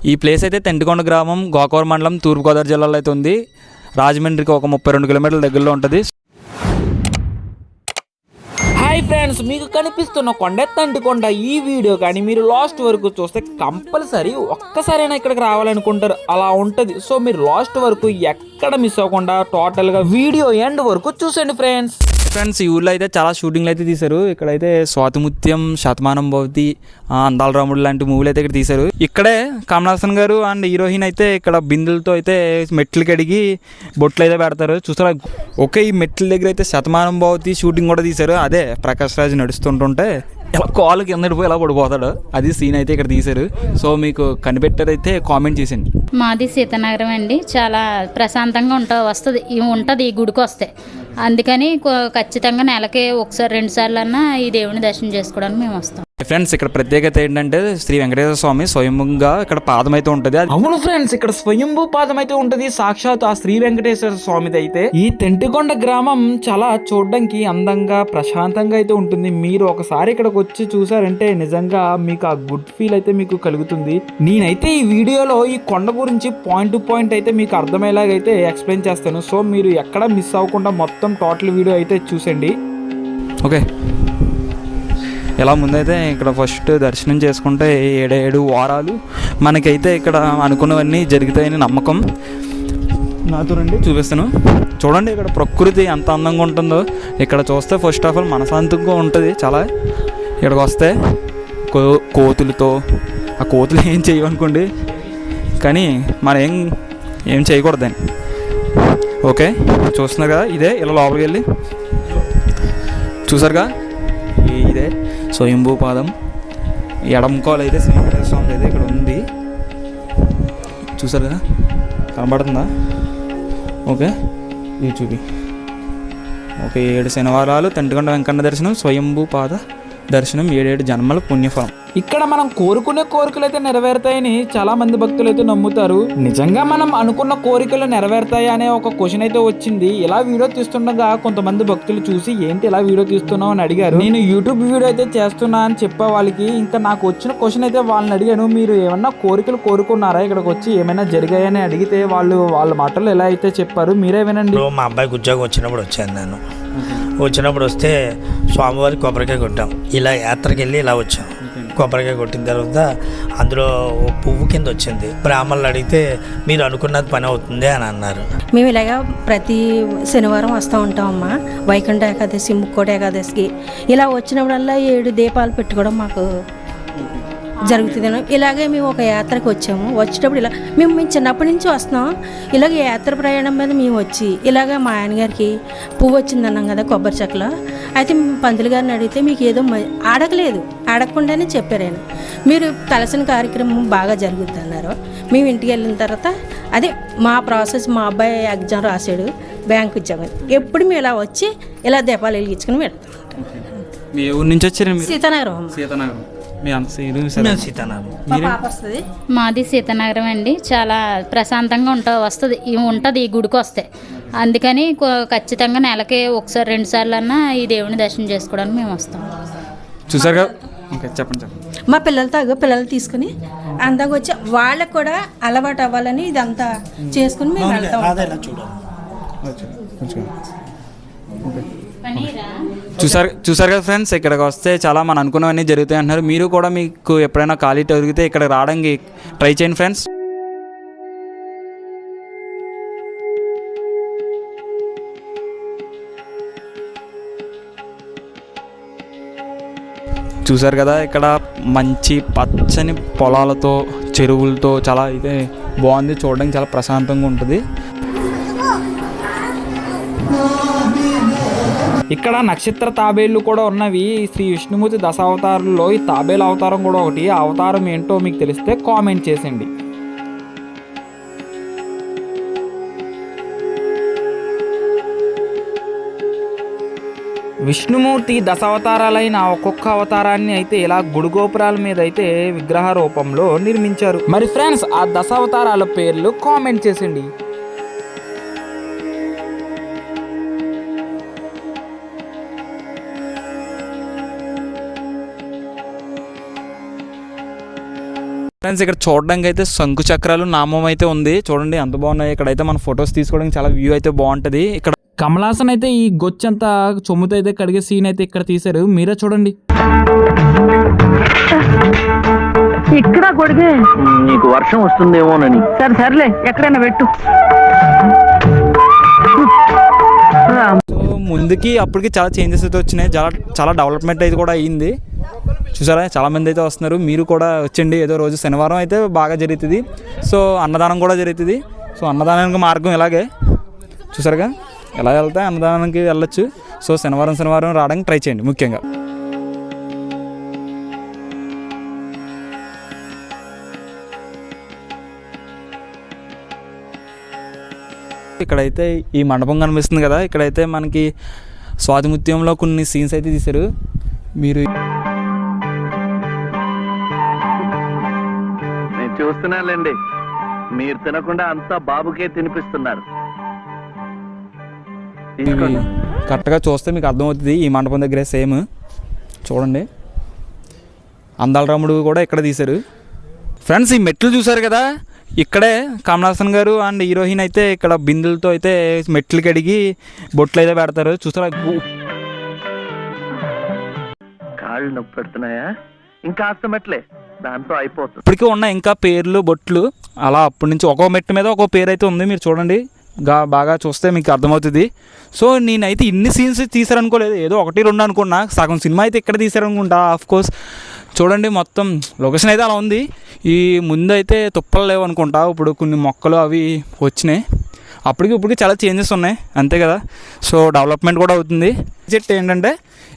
ఈ ప్లేస్ అయితే తెంటికొండ గ్రామం, గోకవరం మండలం, తూర్పుగోదావరి జిల్లాలో అయితే ఉంది. రాజమండ్రికి ఒక 32 కిలోమీటర్ల దగ్గరలో ఉంటుంది. హాయ్ ఫ్రెండ్స్, మీకు కనిపిస్తున్న కొండ తెంటికొండ ఈ వీడియో కానీ మీరు లాస్ట్ వరకు చూస్తే కంపల్సరీ ఒక్కసారైనా ఇక్కడికి రావాలనుకుంటారు, అలా ఉంటుంది. సో మీరు లాస్ట్ వరకు ఎక్కడ మిస్ అవ్వకుండా టోటల్గా వీడియో ఎండ్ వరకు చూసండి ఫ్రెండ్స్. ఈ ఊళ్ళో అయితే చాలా షూటింగ్లు అయితే తీశారు. ఇక్కడైతే స్వాతిముత్యం, శతమానం భవతి, అందాల రాముడు లాంటి మూవీలు అయితే ఇక్కడ తీశారు. ఇక్కడే కమల్ హాసన్ గారు అండ్ హీరోయిన్ అయితే ఇక్కడ బిందులతో అయితే మెట్లు కడిగి బొట్లు అయితే పెడతారు చూస్తారా. ఓకే, ఈ మెట్ల దగ్గర అయితే శతమానం భవతి షూటింగ్ కూడా తీశారు. అదే ప్రకాష్ రాజ్ నడుస్తుంటుంటే ఇలా కాలు కిందకి పోయి ఇలా పడిపోతాడు, అది సీన్ అయితే ఇక్కడ తీశారు. సో మీకు కనిపెట్టారైతే కామెంట్ చేసేయండి. మాది సీతానగరం అండి. చాలా ప్రశాంతంగా ఉంటుంది ఈ గుడికి వస్తే. అందుకని ఖచ్చితంగా నెలకి ఒకసారి 2 సార్లు అన్నా ఈ దేవుని దర్శనం చేసుకోవడానికి మేము వస్తాం. ఫ్రెండ్స్, ఇక్కడ ప్రత్యేకత ఏంటంటే శ్రీ వెంకటేశ్వర స్వామి స్వయంగా ఇక్కడ పాదం అయితే ఉంటుంది. అవును ఫ్రెండ్స్, ఇక్కడ స్వయంభూ పాదం అయితే ఉంటుంది, సాక్షాత్ ఆ శ్రీ వెంకటేశ్వర స్వామిది. అయితే ఈ తెంటికొండ గ్రామం చాలా చూడడానికి అందంగా ప్రశాంతంగా అయితే ఉంటుంది. మీరు ఒకసారి ఇక్కడికి వచ్చి చూసారంటే నిజంగా మీకు ఆ గుడ్ ఫీల్ అయితే మీకు కలుగుతుంది. నేనైతే ఈ వీడియోలో ఈ కొండ గురించి పాయింట్ టు పాయింట్ అయితే మీకు అర్థమయ్యేలాగైతే ఎక్స్ప్లెయిన్ చేస్తాను. సో మీరు ఎక్కడ మిస్ అవ్వకుండా మొత్తం టోటల్ వీడియో అయితే చూసండి. ఓకే, ఇలా ముందైతే ఇక్కడ ఫస్ట్ దర్శనం చేసుకుంటే 7 వారాలు మనకైతే ఇక్కడ అనుకున్నవన్నీ జరుగుతాయని నమ్మకం. నాతో రండి, చూపిస్తాను. చూడండి ఇక్కడ ప్రకృతి ఎంత అందంగా ఉంటుందో. ఇక్కడ చూస్తే ఫస్ట్ ఆఫ్ ఆల్ మనశాంతిగా ఉంటుంది చాలా. ఇక్కడికి వస్తే కోతులతో, ఆ కోతులు ఏం చేయవనుకోండి, కానీ మనం ఏం చేయకూడదని. ఓకే, చూస్తున్నారు కదా, ఇదే ఇలా లోపలికి వెళ్ళి చూసారుగా, ఇదే స్వయంభూ పాదం. ఎడంకోలు అయితే శ్రీ వెంకటేశ్వర స్వామి అయితే ఇక్కడ ఉంది, చూసారు కదా, కనబడుతుందా? ఓకే, ఇది చూపి. ఓకే, 7 శనివారాలు తెంటికొండ వెంకన్న దర్శనం, స్వయంభూ పాద దర్శనం, 7 జన్మల పుణ్యఫలం. ఇక్కడ మనం కోరుకునే కోరికలు అయితే నెరవేరుతాయని చాలా మంది భక్తులు అయితే నమ్ముతారు. నిజంగా మనం అనుకున్న కోరికలు నెరవేరుతాయి అనే ఒక క్వశ్చన్ అయితే వచ్చింది. ఇలా వీడియో తీస్తుండగా కొంతమంది భక్తులు చూసి ఏంటి ఇలా వీడియో తీస్తున్నావు అని అడిగారు. నేను యూట్యూబ్ వీడియో అయితే చేస్తున్నా అని చెప్పే వాళ్ళకి ఇంకా నాకు వచ్చిన క్వశ్చన్ అయితే వాళ్ళని అడిగాను, మీరు ఏమన్నా కోరికలు కోరుకున్నారా, ఇక్కడికి వచ్చి ఏమైనా జరిగాయని అడిగితే వాళ్ళ మాటలు ఎలా అయితే చెప్పారు, మీరే వినండి. మా అబ్బాయికి ఉద్యోగం వచ్చినప్పుడు వచ్చాను నేను. వచ్చినప్పుడు వస్తే స్వామివారికి కొబ్బరికాయ కొట్టాం. ఇలా యాత్రకి వెళ్ళి ఇలా వచ్చాం. కొబ్బరికాయ కొట్టిన తర్వాత అందులో పువ్వు కింద వచ్చింది. బ్రాహ్మణులు అడిగితే మీరు అనుకున్నది పని అవుతుంది అని అన్నారు. మేము ఇలాగా ప్రతి శనివారం వస్తూ ఉంటామమ్మా. వైకుంఠ ఏకాదశి, ముక్కోటి ఏకాదశికి ఇలా వచ్చినప్పుడల్లా 7 దీపాలు పెట్టుకోవడం మాకు జరుగుతుంది. ఇలాగే మేము ఒక యాత్రకు వచ్చాము. వచ్చేటప్పుడు మేము చిన్నప్పటి నుంచి వస్తున్నాం. ఇలాగ యాత్ర ప్రయాణం మీద మేము వచ్చి ఇలాగ మా ఆయనగారికి పువ్వు వచ్చిందన్నాం కదా కొబ్బరి చెక్కలో. అయితే పంతులు గారిని అడిగితే మీకు ఏదో అడగకుండానే చెప్పారు ఆయన, మీరు తలసిన కార్యక్రమం బాగా జరుగుతుంది అన్నారు. మేము ఇంటికి వెళ్ళిన తర్వాత అదే మా ప్రాసెస్, మా అబ్బాయి ఎగ్జామ్ రాశాడు, బ్యాంక్ ఉద్యోగం. ఎప్పుడు మేము ఇలా వచ్చి ఇలా దీపాలు వెలిగించుకుని వెళ్తాం. మీ ఊరి నుంచి వచ్చారు? సీతానగరం. మాది సీతానగరం అండి. చాలా ప్రశాంతంగా ఉంటుంది ఈ గుడికి వస్తే. అందుకని ఖచ్చితంగా నెలకి ఒకసారి 2 సార్లు అన్నా ఈ దేవుని దర్శనం చేసుకోవడానికి మేము వస్తాం. చూసారుగా, చెప్పండి. మా పిల్లలు తీసుకుని అందంగా వచ్చి వాళ్ళకు కూడా అలవాటు అవ్వాలని ఇదంతా చేసుకుని మేము వెళ్తాం. చూసారు కదా ఫ్రెండ్స్, ఇక్కడికి వస్తే చాలా మనం అనుకున్నవన్నీ జరుగుతాయి అంటున్నారు. మీరు కూడా మీకు ఎప్పుడైనా ఖాళీ దొరికితే ఇక్కడ రావడానికి ట్రై చేయండి ఫ్రెండ్స్. చూసారు కదా, ఇక్కడ మంచి పచ్చని పొలాలతో, చెరువులతో చాలా అయితే బాగుంది. చూడడానికి చాలా ప్రశాంతంగా ఉంటుంది. ఇక్కడ నక్షత్ర తాబేళ్లు కూడా ఉన్నవి. శ్రీ విష్ణుమూర్తి దశావతారంలో ఈ తాబేలు అవతారం కూడా ఒకటి. ఆ అవతారం ఏంటో మీకు తెలిస్తే కామెంట్ చేసేయండి. విష్ణుమూర్తి దశావతారాలైన ఒక్కొక్క అవతారాన్ని అయితే ఇలా గుడి గోపురాల మీద అయితే విగ్రహ రూపంలో నిర్మించారు. మరి ఫ్రెండ్స్, ఆ దశావతారాల పేర్లు కామెంట్ చేసేయండి. ఫ్రెండ్స్ ఇక్కడ చూడడానికి అయితే శంకు చక్రాలు నామం అయితే ఉంది, చూడండి ఎంత బాగున్నాయి. ఇక్కడైతే మన ఫొటోస్ తీసుకోవడానికి చాలా వ్యూ అయితే బాగుంటుంది. ఇక్కడ కమలాసన్ అయితే ఈ గొచ్చంతా చొమ్ముతో అయితే కడిగే సీన్ అయితే ఇక్కడ తీశారు, మీరే చూడండి. ఇక్కడ గొడిగే నీకు వర్షం వస్తుందేమోనని. సరే సర్లే ఎక్కడైనా పెట్టు. సో ముందుకి అప్పటికి చాలా చేంజెస్ అయితే వచ్చినాయి, చాలా డెవలప్మెంట్ అయితే కూడా అయ్యింది. చూసారా చాలా మంది అయితే వస్తున్నారు, మీరు కూడా వచ్చండి. ఏదో రోజు శనివారం అయితే బాగా జరుగుతుంది. సో అన్నదానం కూడా జరుగుతుంది. సో అన్నదానానికి మార్గం ఇలాగే చూసారుగా, ఎలా వెళ్తే అన్నదానానికి వెళ్ళొచ్చు. సో శనివారం రావడానికి ట్రై చేయండి ముఖ్యంగా. ఇక్కడైతే ఈ మండపం కనిపిస్తుంది కదా, ఇక్కడైతే మనకి స్వాతిముత్యంలో కొన్ని సీన్స్ అయితే తీశారు. మీరు నేను చూస్తున్నానులేండి, మీరు తినకుండా అంతా బాబుకే తినిపిస్తున్నారు. తీసుకోండి. కరెక్ట్గా చూస్తే మీకు అర్థమవుతుంది. ఈ మండపం దగ్గరే సేమ్ చూడండి, అందాల రాముడు కూడా ఇక్కడ తీశారు. ఫ్రెండ్స్ ఈ మెట్లు చూసారు కదా, ఇక్కడే కమలాసన్ గారు అండ్ హీరోయిన్ అయితే ఇక్కడ బిందులతో అయితే మెట్లు కడిగి బొట్లు అయితే పెడతారు. చూసారా కాళ్ళు నొప్పి పెడుతున్నాయా? ఇంకా మెట్లే, దాంతో అయిపోతుంది. ఇప్పటికీ ఉన్న ఇంకా పేర్లు బొట్లు అలా అప్పటి నుంచి ఒక్కో మెట్టు మీద ఒక్కో పేరు అయితే ఉంది. మీరు చూడండి బాగా చూస్తే మీకు అర్థమవుతుంది. సో నేనైతే ఇన్ని సీన్స్ తీసారనుకోలేదు, ఏదో 1-2 అనుకున్నా. సగం సినిమా అయితే ఇక్కడ తీసారనుకుంటా. ఆఫ్కోర్స్ చూడండి మొత్తం లొకేషన్ అయితే అలా ఉంది. ఈ ముందు అయితే తుప్పలు లేవు అనుకుంటా, ఇప్పుడు కొన్ని మొక్కలు అవి వచ్చినాయి. ఇప్పటికి చాలా చేంజెస్ ఉన్నాయి అంతే కదా. సో డెవలప్మెంట్ కూడా అవుతుంది. చెట్టు ఏంటంటే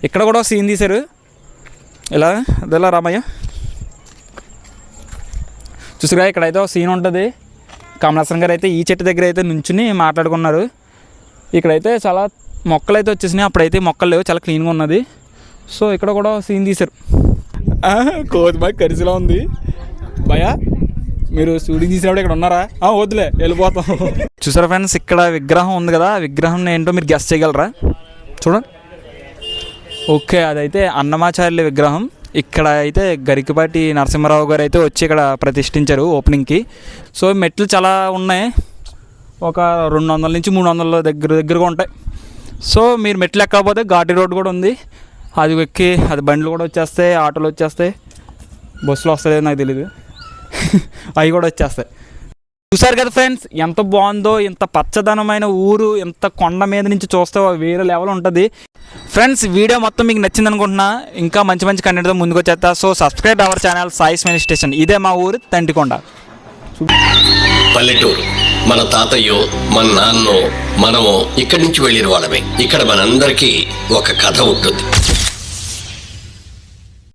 ఇక్కడ కూడా సీన్ తీశారు, ఇలా అదేలా రామయ్య చూసారా, ఇక్కడైతే ఒక సీన్ ఉంటుంది. కమలాసన్ గారు అయితే ఈ చెట్టు దగ్గర అయితే నుంచుని మాట్లాడుకున్నారు. ఇక్కడైతే చాలా మొక్కలు అయితే వచ్చేసినాయి, అప్పుడైతే మొక్కలు లేవు, చాలా క్లీన్గా ఉన్నది. సో ఇక్కడ కూడా సీన్ తీశారు. కోతిబాగ్ కరిసిలా ఉంది భయ, మీరు షూటింగ్ తీసినప్పుడు ఇక్కడ ఉన్నారా? వద్దులే వెళ్ళిపోతాం. చూసారా ఫ్రెండ్స్, ఇక్కడ విగ్రహం ఉంది కదా, ఆ విగ్రహం ఏంటో మీరు గెస్ చేయగలరా? చూడండి. ఓకే, అదైతే అన్నమాచార్యుల విగ్రహం. ఇక్కడ అయితే గరికపాటి నరసింహారావు గారు అయితే వచ్చి ఇక్కడ ప్రతిష్ఠించారు ఓపెనింగ్కి. సో మెట్లు చాలా ఉన్నాయి, ఒక 200 నుంచి 300 దగ్గరగా ఉంటాయి. సో మీరు మెట్లు ఎక్కకపోతే ఘాటి రోడ్ కూడా ఉంది, అది ఎక్కి అది బండ్లు కూడా వచ్చేస్తాయి, ఆటోలు వచ్చేస్తాయి, బస్సులు వస్తాయి నాకు తెలీదు, అవి కూడా వచ్చేస్తాయి. చూసారు కదా ఫ్రెండ్స్, ఎంత బాగుందో, ఇంత పచ్చదనమైన ఊరు, ఇంత కొండ మీద నుంచి చూస్తే వేరే లెవెల్ ఉంటుంది. ఫ్రెండ్స్ వీడియో మొత్తం మీకు నచ్చింది అనుకుంటున్నా. ఇంకా మంచి కంటెంట్తో ముందుకు వచ్చేస్తా. So subscribe our channel Sai's mini station. ఇదే మా ఊరు తంటికొండ. పల్లెటూరు. మన తాతయ్యో మన నాన్నో మనమో ఇక్కడి నుంచి వెళ్ళిన వాళ్ళమే. ఇక్కడ మనందరికీ ఒక కథ ఉంటుంది.